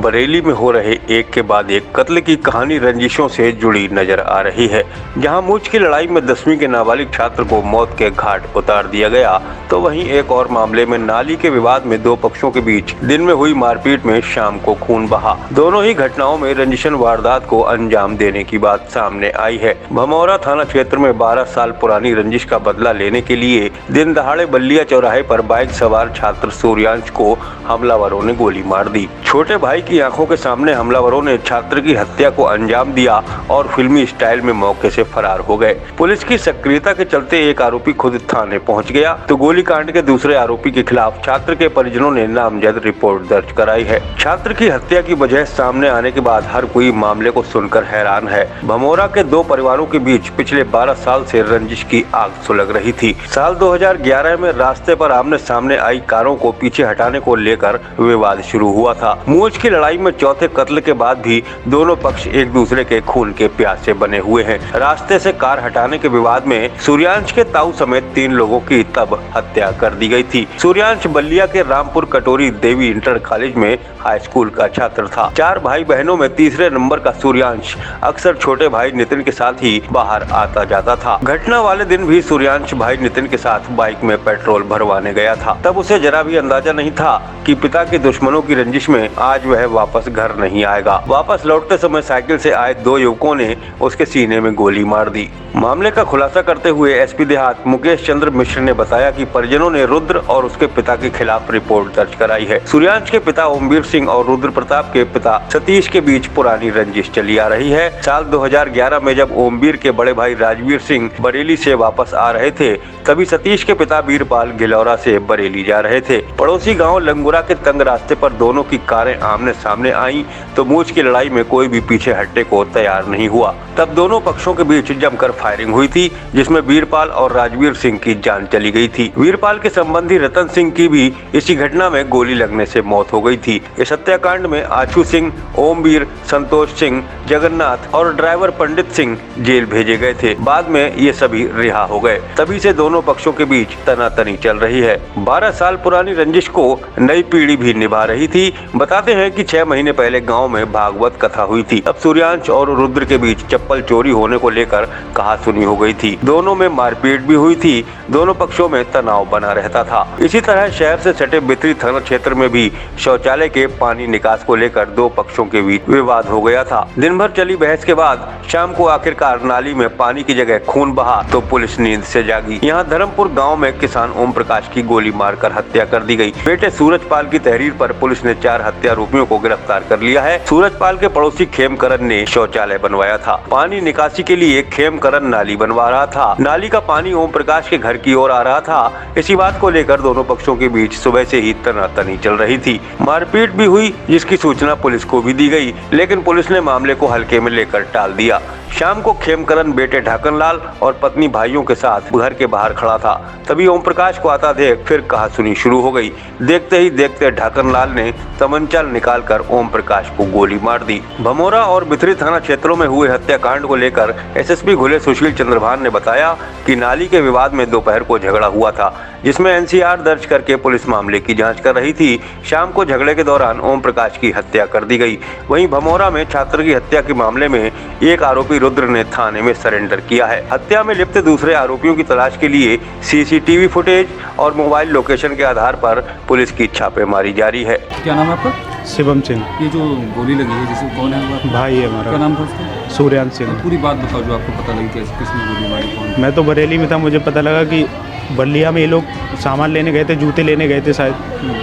बरेली में हो रहे एक के बाद एक कत्ल की कहानी रंजिशों से जुड़ी नजर आ रही है। जहां मूंछ की लड़ाई में 10वीं के नाबालिग छात्र को मौत के घाट उतार दिया गया, तो वहीं एक और मामले में नाली के विवाद में दो पक्षों के बीच दिन में हुई मारपीट में शाम को खून बहा। दोनों ही घटनाओं में रंजिशन वारदात को अंजाम देने की बात सामने आई है। भमौरा थाना क्षेत्र में 12 साल पुरानी रंजिश का बदला लेने के लिए दिन दहाड़े बल्लिया चौराहे पर बाइक सवार छात्र सूर्यांश को हमलावरों ने गोली मार दी। छोटे भाई की आंखों के सामने हमलावरों ने छात्र की हत्या को अंजाम दिया और फिल्मी स्टाइल में मौके से फरार हो गए। पुलिस की सक्रियता के चलते एक आरोपी खुद थाने पहुंच गया, तो गोलीकांड के दूसरे आरोपी के खिलाफ छात्र के परिजनों ने नामजद रिपोर्ट दर्ज कराई है। छात्र की हत्या की वजह सामने आने के बाद हर कोई मामले को सुनकर हैरान है। भमौरा के दो परिवारों के बीच पिछले 12 साल से रंजिश की आग सुलग रही थी। साल 2011 में रास्ते पर आमने सामने आई कारों को पीछे हटाने को लेकर विवाद शुरू हुआ था। मूंछ की लड़ाई में चौथे कत्ल के बाद भी दोनों पक्ष एक दूसरे के खून के प्यासे बने हुए हैं। रास्ते से कार हटाने के विवाद में सूर्यांश के ताऊ समेत 3 लोगों की तब हत्या कर दी गई थी। सूर्यांश बल्लिया के रामपुर कटोरी देवी इंटर कॉलेज में हाई स्कूल का छात्र था। 4 भाई बहनों में तीसरे नंबर का सूर्यांश अक्सर छोटे भाई नितिन के साथ ही बाहर आता जाता था। घटना वाले दिन भी सूर्यांश भाई नितिन के साथ बाइक में पेट्रोल भरवाने गया था। तब उसे जरा भी अंदाजा नहीं था कि पिता के दुश्मनों की रंजिश में आज वह वापस घर नहीं आएगा। वापस लौटते समय साइकिल से आए 2 युवकों ने उसके सीने में गोली मार दी। मामले का खुलासा करते हुए एसपी देहात मुकेश चंद्र मिश्र ने बताया कि परिजनों ने रुद्र और उसके पिता के खिलाफ रिपोर्ट दर्ज कराई है। सूर्यांश के पिता ओमवीर सिंह और रुद्र प्रताप के पिता सतीश के बीच पुरानी रंजिश चली आ रही है। साल 2011 में जब ओमवीर के बड़े भाई राजवीर सिंह बरेली से वापस आ रहे थे, तभी सतीश के पिता वीरपाल गिलौरा से बरेली जा रहे थे। पड़ोसी गाँव लंगुरा के तंग रास्ते पर दोनों की कारें आमने सामने आई, तो मूंछ की लड़ाई में कोई भी पीछे हटने को तैयार नहीं हुआ। तब दोनों पक्षों के बीच जमकर फायरिंग हुई थी, जिसमें वीरपाल और राजवीर सिंह की जान चली गई थी। वीरपाल के संबंधी रतन सिंह की भी इसी घटना में गोली लगने से मौत हो गई थी। इस हत्याकांड में आछू सिंह, ओमवीर, संतोष सिंह, जगन्नाथ और ड्राइवर पंडित सिंह जेल भेजे गए थे। बाद में ये सभी रिहा हो गए। तभी से दोनों पक्षों के बीच तनातनी चल रही है। 12 साल पुरानी रंजिश को नई पीढ़ी भी निभा रही थी। बताते हैं कि 6 महीने पहले गाँव में भागवत कथा हुई थी। अब सूर्यांश और रुद्र के बीच चप्पल चोरी होने को लेकर कहासुनी हो गई थी। दोनों में मारपीट भी हुई थी। दोनों पक्षों में तनाव बना रहता था। इसी तरह शहर से सटे बिथरी थाना क्षेत्र में भी शौचालय के पानी निकास को लेकर दो पक्षों के बीच विवाद हो गया था। दिन भर चली बहस के बाद शाम को आखिरकार नाली में पानी की जगह खून बहा, तो पुलिस नींद से जागी। यहाँ धर्मपुर गाँव में किसान ओम प्रकाश की गोली मारकर हत्या कर दी गयी। बेटे सूरजपाल की तहरीर पर पुलिस ने 4 हत्यारोपियों को गिरफ्तार कर लिया है। सूरजपाल के पड़ोसी खेमकरण ने शौचालय बनवाया था। पानी निकासी के लिए खेमकरण नाली बनवा रहा था। नाली का पानी ओम प्रकाश के घर की ओर आ रहा था। इसी बात को लेकर दोनों पक्षों के बीच सुबह से ही तनातनी चल रही थी। मारपीट भी हुई, जिसकी सूचना पुलिस को भी दी गई, लेकिन पुलिस ने मामले को हल्के में लेकर टाल दिया। शाम को खेमकरण बेटे ढाकनलाल और पत्नी भाइयों के साथ घर के बाहर खड़ा था। तभी ओम प्रकाश को आता देख फिर कहासुनी शुरू हो गई। देखते ही देखते ढाकनलाल ने तमंचा निकालकर ओम प्रकाश को गोली मार दी। भमौरा और बिथरी थाना क्षेत्रों में हुए हत्याकांड को लेकर एसएसपी घुले सुशील चंद्रभान ने बताया कि नाली के विवाद में दोपहर को झगड़ा हुआ था, जिसमें एनसीआर दर्ज करके पुलिस मामले की जांच कर रही थी। शाम को झगड़े के दौरान ओम प्रकाश की हत्या कर दी गई। वहीं भमौरा में छात्र की हत्या के मामले में एक आरोपी रुद्र ने थाने में सरेंडर किया है। हत्या में लिप्त दूसरे आरोपियों की तलाश के लिए सीसीटीवी फुटेज और मोबाइल लोकेशन के आधार पर पुलिस की छापेमारी जारी है। क्या नाम है आपका? शिवम सिंह। ये जो गोली लगी है, जिसे कौन है वो? भाई है हमारा। क्या नाम था उसका? सूर्यांश सिंह। पूरी बात बताओ जो आपको पता लगी, कैसे किसने गोली मारी, कौन? मैं तो बरेली में था, मुझे पता लगा कि बल्लिया में ये लोग सामान लेने गए थे, जूते लेने गए थे शायद।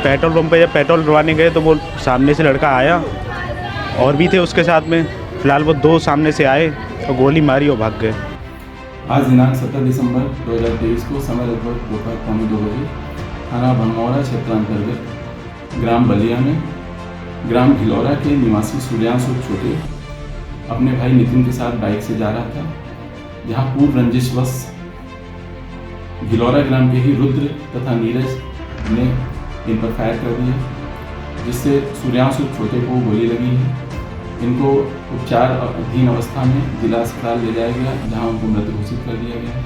पेट्रोल पंप पे जब पेट्रोल भरवाने गए तो वो सामने से लड़का आया और भी थे उसके साथ में। फिलहाल वो 2 सामने से आए और गोली मारी और भाग गए। आज दिनांक 17 दिसंबर 2023 को समय लगभग दोपहर 1:15 बजे थाना भमौरा क्षेत्रांतर्गत ग्राम बलिया में ग्राम गिलौरा के निवासी सूर्यांश और छोटे अपने भाई नितिन के साथ बाइक से जा रहा था, जहां पूर्व रंजिशवश गिलौरा ग्राम के ही रुद्र तथा नीरज ने इन पर फायर कर दिया, जिससे सूर्यांश और छोटे को गोली लगी है। इनको उपचार अधीन अवस्था में जिला अस्पताल ले जाया गया, जहां उनको मृत घोषित कर दिया गया है।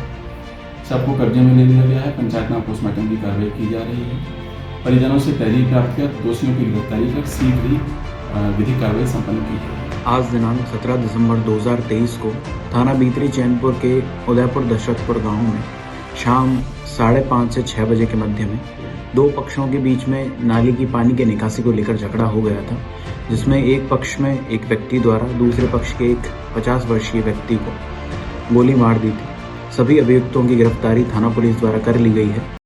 सबको कब्जे में ले लिया गया है। पंचायतना पोस्टमार्टम की कार्रवाई की जा रही है। परिजनों से तहरीर प्राप्त कर दोषियों की गिरफ्तारी कर शीघ्र ही विधिक कार्रवाई संपन्न की है। आज दिनांक 17 दिसंबर 2023 को थाना बीतरी चैनपुर के उदयपुर दशरथपुर गांव में शाम 5:30 से 6 बजे के मध्य में दो पक्षों के बीच में नाली की पानी के निकासी को लेकर झगड़ा हो गया था, जिसमें एक पक्ष में एक व्यक्ति द्वारा दूसरे पक्ष के एक 50 वर्षीय व्यक्ति को गोली मार दी थी। सभी अभियुक्तों की गिरफ्तारी थाना पुलिस द्वारा कर ली गई है।